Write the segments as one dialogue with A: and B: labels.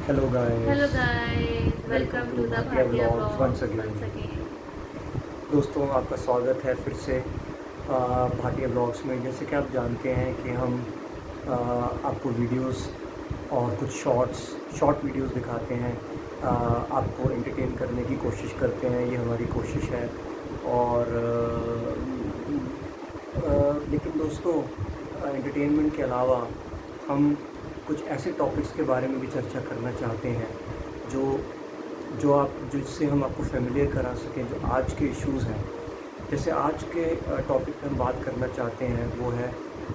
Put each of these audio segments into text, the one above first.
A: Hello
B: Hello
A: guys,
B: guys,
A: welcome
B: welcome
A: to
B: to the
A: Bhatia
B: Bhatia
A: Vlogs once
B: Vlogs
A: again।
B: once again।
A: दोस्तों आपका स्वागत है फिर से भाटिया ब्लॉग्स में। जैसे कि आप जानते हैं कि हम आपको वीडियोस और कुछ शॉर्ट वीडियोस दिखाते हैं, आपको एंटरटेन करने की कोशिश करते हैं, ये हमारी कोशिश है। और लेकिन दोस्तों एंटरटेनमेंट के अलावा हम कुछ ऐसे टॉपिक्स के बारे में भी चर्चा करना चाहते हैं जो जिससे हम आपको फेमिलियर करा सकें, जो आज के इश्यूज़ हैं। जैसे आज के टॉपिक पे हम बात करना चाहते हैं वो है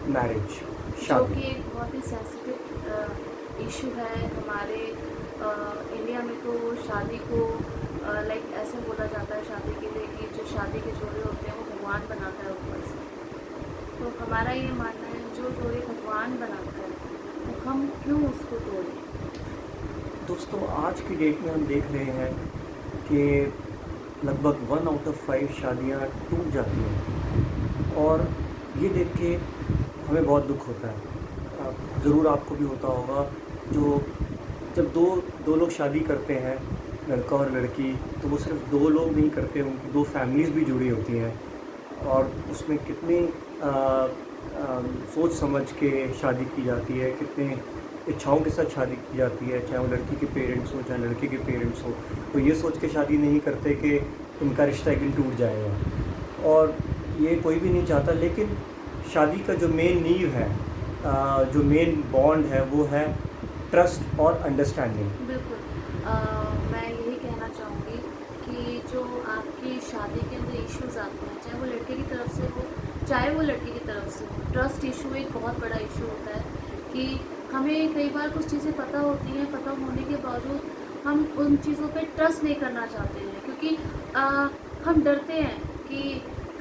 A: मैरिज,
B: जो
A: शादी।
B: कि एक बहुत ही सेंसिटिव इशू है हमारे इंडिया में। तो शादी को लाइक ऐसे बोला जाता है शादी के लिए कि जो शादी के जोड़े होते हैं वो भगवान बनाता है ऊपर से। तो हमारा ये मानना है जो जोड़े भगवान बनाता है तो हम क्यों उसको तोड़ें।
A: दोस्तों आज की डेट में हम देख रहे हैं कि लगभग 1 आउट ऑफ 5 शादियां टूट जाती हैं, और ये देख के हमें बहुत दुख होता है। ज़रूर आपको भी होता होगा। जो जब दो दो लोग शादी करते हैं, लड़का और लड़की, तो वो सिर्फ दो लोग नहीं करते, उनकी दो फैमिलीज़ भी जुड़ी होती हैं। और उसमें कितनी सोच समझ के शादी की जाती है, कितने इच्छाओं के साथ शादी की जाती है, चाहे वो लड़की के पेरेंट्स हों चाहे लड़के के पेरेंट्स हों। तो ये सोच के शादी नहीं करते कि इनका रिश्ता एक दिन टूट जाएगा, और ये कोई भी नहीं चाहता। लेकिन शादी का जो मेन नींव है, जो मेन बॉन्ड है, वो है ट्रस्ट और अंडरस्टैंडिंग।
B: बिल्कुल। मैं यही कहना चाहूँगी कि जो आपकी शादी के अंदर इश्यूज आते हैं, चाहे वो लड़के की तरफ से हो चाहे वो लड़की की तरफ से हो, ट्रस्ट इशू एक बहुत बड़ा इशू होता है कि हमें कई बार कुछ चीज़ें पता होती हैं, पता होने के बावजूद हम उन चीज़ों पे ट्रस्ट नहीं करना चाहते हैं, क्योंकि हम डरते हैं कि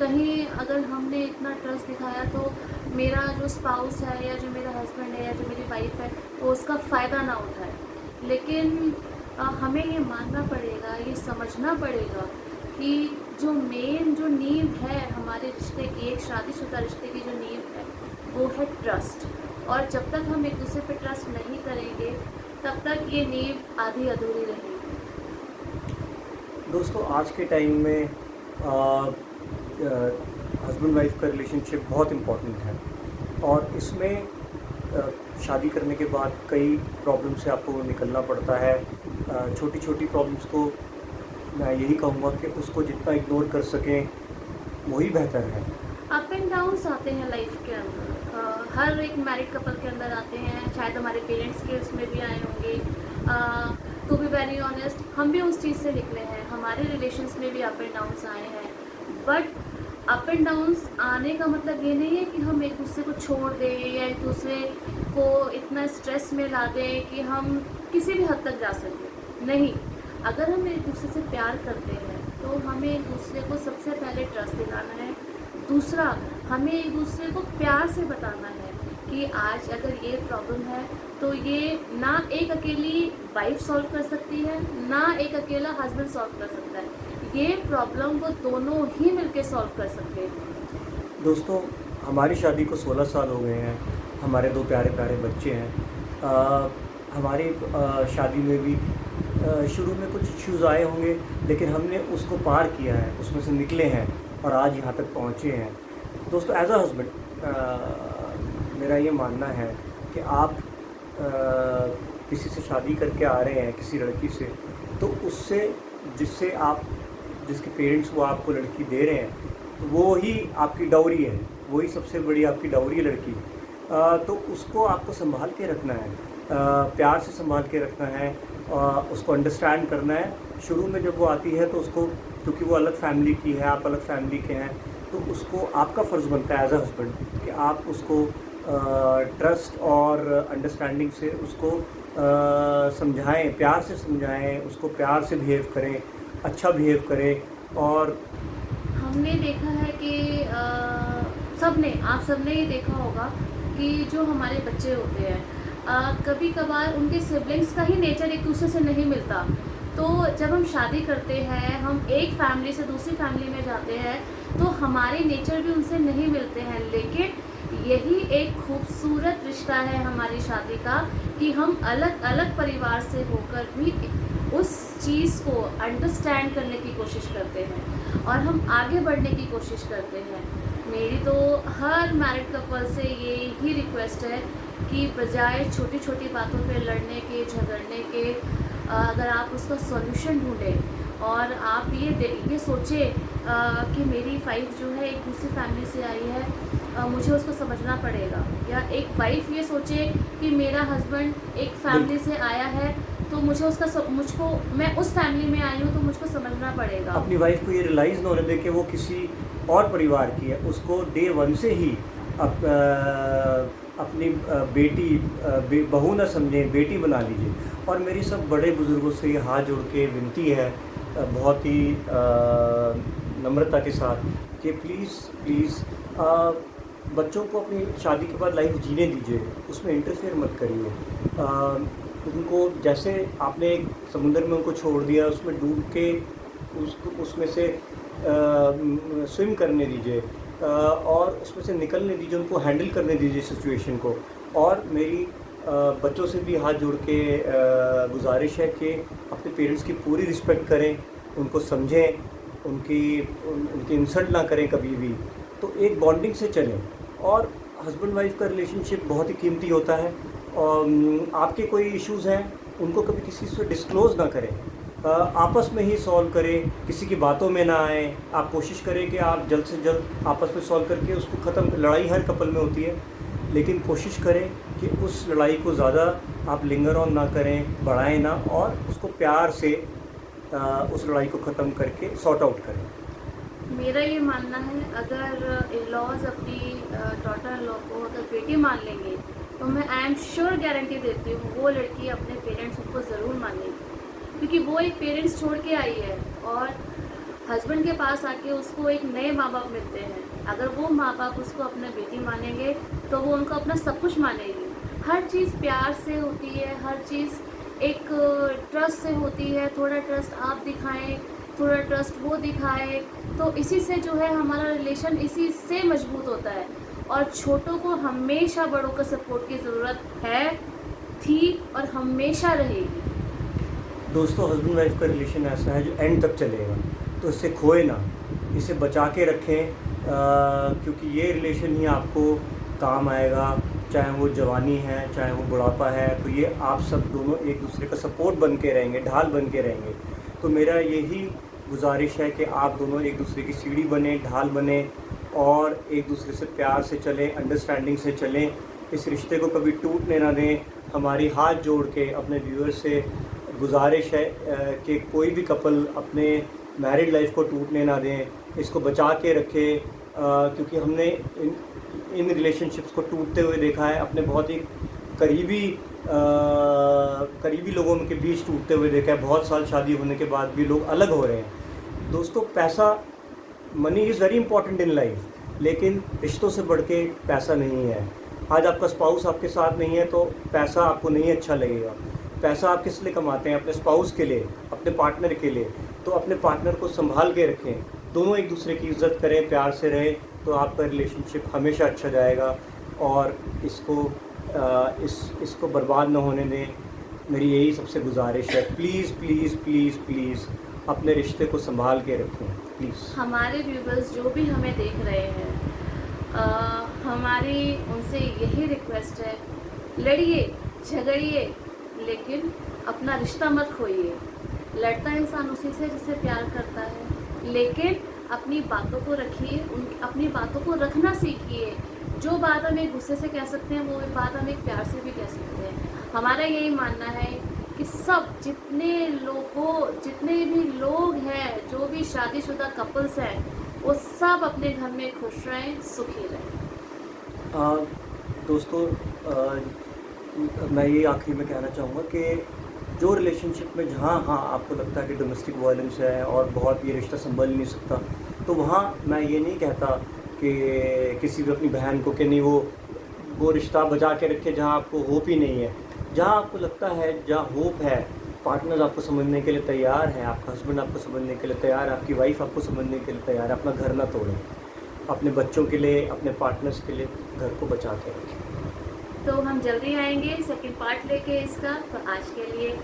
B: कहीं अगर हमने इतना ट्रस्ट दिखाया तो मेरा जो स्पाउस है या जो मेरा हस्बैंड है या जो मेरी वाइफ है वो उसका फ़ायदा ना उठाए। लेकिन हमें ये मानना पड़ेगा, ये समझना पड़ेगा कि जो मेन जो नींव है हमारे रिश्ते की, एक शादीशुदा रिश्ते की जो नींव है वो है ट्रस्ट। और जब तक हम एक दूसरे पे ट्रस्ट नहीं करेंगे तब तक ये नींव आधी अधूरी रहेगी।
A: दोस्तों आज के टाइम में हस्बैंड वाइफ का रिलेशनशिप बहुत इम्पोर्टेंट है, और इसमें शादी करने के बाद कई प्रॉब्लम से आपको निकलना पड़ता है। छोटी छोटी प्रॉब्लम्स को मैं यही कहूँगा कि उसको जितना इग्नोर कर सकें वही बेहतर है।
B: अप एंड डाउन्स आते हैं लाइफ के अंदर, हर एक मैरिड कपल के अंदर आते हैं, शायद हमारे पेरेंट्स के उसमें भी आए होंगे। टू बी वेरी ऑनेस्ट, हम भी उस चीज़ से निकले हैं, हमारे रिलेशंस में भी अप एंड डाउन्स आए हैं। बट अप एंड डाउन्स आने का मतलब ये नहीं है कि हम एक दूसरे को छोड़ दें या एक दूसरे को इतना स्ट्रेस में ला दें कि हम किसी भी हद तक जा सकें। नहीं, अगर हम एक दूसरे से प्यार करते हैं तो हमें एक दूसरे को सबसे पहले ट्रस्ट दिलाना है। दूसरा, हमें एक दूसरे को प्यार से बताना है कि आज अगर ये प्रॉब्लम है तो ये ना एक अकेली वाइफ सॉल्व कर सकती है, ना एक अकेला हस्बैंड सॉल्व कर सकता है। ये प्रॉब्लम वो दोनों ही मिलके सॉल्व कर सकते हैं।
A: दोस्तों हमारी शादी को 16 साल हो गए हैं, हमारे दो प्यारे प्यारे बच्चे हैं। हमारी शादी में भी शुरू में कुछ इश्यूज़ आए होंगे, लेकिन हमने उसको पार किया है, उसमें से निकले हैं और आज यहाँ तक पहुँचे हैं। दोस्तों एज अ हस्बैंड मेरा ये मानना है कि आप किसी से शादी करके आ रहे हैं, किसी लड़की से, तो उससे जिसके पेरेंट्स वो आपको लड़की दे रहे हैं, तो वो ही आपकी डाउरी है, वही सबसे बड़ी आपकी डाउरी है लड़की। तो उसको आपको संभाल के रखना है, प्यार से संभाल के रखना है, उसको अंडरस्टैंड करना है। शुरू में जब वो आती है तो उसको, क्योंकि वो अलग फैमिली की है, आप अलग फैमिली के हैं, तो उसको आपका फ़र्ज़ बनता है एज अ हस्बैंड कि आप उसको ट्रस्ट और अंडरस्टैंडिंग से उसको समझाएं, प्यार से समझाएं, उसको प्यार से बिहेव करें, अच्छा बिहेव करें। और
B: हमने देखा है कि आप सबने ये देखा होगा कि जो हमारे बच्चे होते हैं, कभी कभार उनके सिबलिंग्स का ही नेचर एक दूसरे से नहीं मिलता। तो जब हम शादी करते हैं, हम एक फैमिली से दूसरी फैमिली में जाते हैं, तो हमारे नेचर भी उनसे नहीं मिलते हैं। लेकिन यही एक खूबसूरत रिश्ता है हमारी शादी का कि हम अलग अलग परिवार से होकर भी उस चीज़ को अंडरस्टैंड करने की कोशिश करते हैं और हम आगे बढ़ने की कोशिश करते हैं। मेरी तो हर मैरिड कपल से ये ही रिक्वेस्ट है कि बजाय छोटी छोटी बातों पे लड़ने के, झगड़ने के, अगर आप उसका सॉल्यूशन ढूंढें और आप ये सोचें कि मेरी वाइफ जो है एक दूसरी फैमिली से आई है, मुझे उसको समझना पड़ेगा, या एक वाइफ ये सोचे कि मेरा हस्बैंड एक फैमिली से आया है तो मुझको मैं उस फैमिली में आई हूँ तो मुझको समझना पड़ेगा।
A: अपनी वाइफ को ये रियलाइज़ ना होने दे कि वो किसी और परिवार की है, उसको डे वन से ही अपनी बेटी बहू ना समझें, बेटी बना लीजिए। और मेरी सब बड़े बुज़ुर्गों से ये हाथ जोड़ के विनती है, बहुत ही नम्रता के साथ, कि प्लीज़ बच्चों को अपनी शादी के बाद लाइफ जीने दीजिए, उसमें इंटरफेयर मत करिए। उनको जैसे आपने एक समुंदर में उनको छोड़ दिया, उसमें डूब के उसमें से स्विम करने दीजिए और उसमें से निकलने दीजिए, उनको हैंडल करने दीजिए सिचुएशन को। और मेरी बच्चों से भी हाथ जोड़ के गुजारिश है कि अपने पेरेंट्स की पूरी रिस्पेक्ट करें, उनको समझें, उनकी इंसल्ट ना करें कभी भी। तो एक बॉन्डिंग से चलें। और हस्बैंड वाइफ का रिलेशनशिप बहुत ही कीमती होता है। और आपके कोई इश्यूज़ हैं, उनको कभी किसी से डिस्क्लोज़ ना करें, आपस में ही सॉल्व करें, किसी की बातों में ना आए। आप कोशिश करें कि आप जल्द से जल्द आपस में सॉल्व करके उसको ख़त्म। लड़ाई हर कपल में होती है, लेकिन कोशिश करें कि उस लड़ाई को ज़्यादा आप लिंगर ऑन ना करें, बढ़ाएं ना, और उसको प्यार से उस लड़ाई को ख़त्म करके सॉर्ट आउट करें।
B: मेरा ये मानना है, अगर इन-लॉज़ अपनी डॉटर इन लॉ को अगर बेटी मान लेंगे तो मैं आई एम श्योर गारंटी देती हूँ वो लड़की अपने पेरेंट्स को ज़रूर मानेगी, क्योंकि वो एक पेरेंट्स छोड़ के आई है और हस्बैंड के पास आके उसको एक नए माँ बाप मिलते हैं। अगर वो माँ बाप उसको अपना बेटी मानेंगे तो वो उनको अपना सब कुछ मानेगी। हर चीज़ प्यार से होती है, हर चीज़ एक ट्रस्ट से होती है। थोड़ा ट्रस्ट आप दिखाएं, थोड़ा ट्रस्ट वो दिखाए, तो इसी से जो है हमारा रिलेशन इसी से मजबूत होता है। और छोटों को हमेशा बड़ों का सपोर्ट की ज़रूरत है, थी और हमेशा रहेगी।
A: दोस्तों, हस्बैंड वाइफ का रिलेशन ऐसा है जो एंड तक चलेगा, तो इससे खोए ना, इसे बचा के रखें, क्योंकि ये रिलेशन ही आपको काम आएगा। चाहे वो जवानी है, चाहे वो बुढ़ापा है, तो ये आप सब दोनों एक दूसरे का सपोर्ट बन के रहेंगे, ढाल बन के रहेंगे। तो मेरा यही गुजारिश है कि आप दोनों एक दूसरे की सीढ़ी बने, ढाल बने, और एक दूसरे से प्यार से चलें, अंडरस्टैंडिंग से चलें। इस रिश्ते को कभी टूटने ना दें। हमारी हाथ जोड़ के अपने व्यूअर्स से गुजारिश है कि कोई भी कपल अपने मैरिड लाइफ को टूटने ना दें, इसको बचा के रखें, क्योंकि हमने इन रिलेशनशिप्स को टूटते हुए देखा है। अपने बहुत ही करीबी लोगों के बीच टूटते हुए देखा है। बहुत साल शादी होने के बाद भी लोग अलग हो रहे हैं। दोस्तों, money is very important in life, लेकिन रिश्तों से बढ़ के पैसा नहीं है। आज आपका स्पाउस आपके साथ नहीं है तो पैसा आपको नहीं अच्छा लगेगा। पैसा आप किस लिए कमाते हैं? अपने स्पाउस के लिए, अपने पार्टनर के लिए। तो अपने पार्टनर को संभाल के रखें, दोनों एक दूसरे की इज़्ज़त करें, प्यार से रहें, तो आपका रिलेशनशिप हमेशा अच्छा जाएगा। और इसको बर्बाद ना होने दें, मेरी यही सबसे गुजारिश है। प्लीज़ प्लीज़ प्लीज़ प्लीज़ अपने रिश्ते को संभाल के रखें, प्लीज़।
B: हमारे व्यूवर्स जो भी हमें देख रहे हैं, हमारी उनसे यही रिक्वेस्ट है, लड़िए, झगड़िए, लेकिन अपना रिश्ता मत खोइए। लड़ता इंसान उसी से जिससे प्यार करता है, लेकिन अपनी बातों को रखिए, अपनी बातों को रखना सीखिए। जो बात हम एक गुस्से से कह सकते हैं, वो बात हम एक प्यार से भी कह सकते हैं। हमारा यही मानना है कि जितने भी लोग हैं, जो भी शादीशुदा कपल्स हैं, वो सब अपने घर में खुश रहें, सुखी रहें।
A: दोस्तों, मैं ये आखिर में कहना चाहूँगा कि जो रिलेशनशिप में जहाँ आपको लगता है कि डोमेस्टिक वायलेंस है और बहुत ये रिश्ता संभल नहीं सकता, तो वहाँ मैं ये नहीं कहता कि किसी भी अपनी बहन को कि नहीं वो रिश्ता बचा के रखे जहाँ आपको होप ही नहीं है। जहाँ आपको लगता है, जहाँ होप है, पार्टनर आपको समझने के लिए तैयार है, आपका हस्बैंड आपको समझने के लिए तैयार है, आपकी वाइफ आपको समझने के लिए तैयार है, अपना घर ना तोड़ें। अपने बच्चों के लिए, अपने पार्टनर्स के लिए घर को बचा के रखें।
B: तो हम जल्दी आएंगे सेकंड पार्ट लेके इसका। तो आज के लिए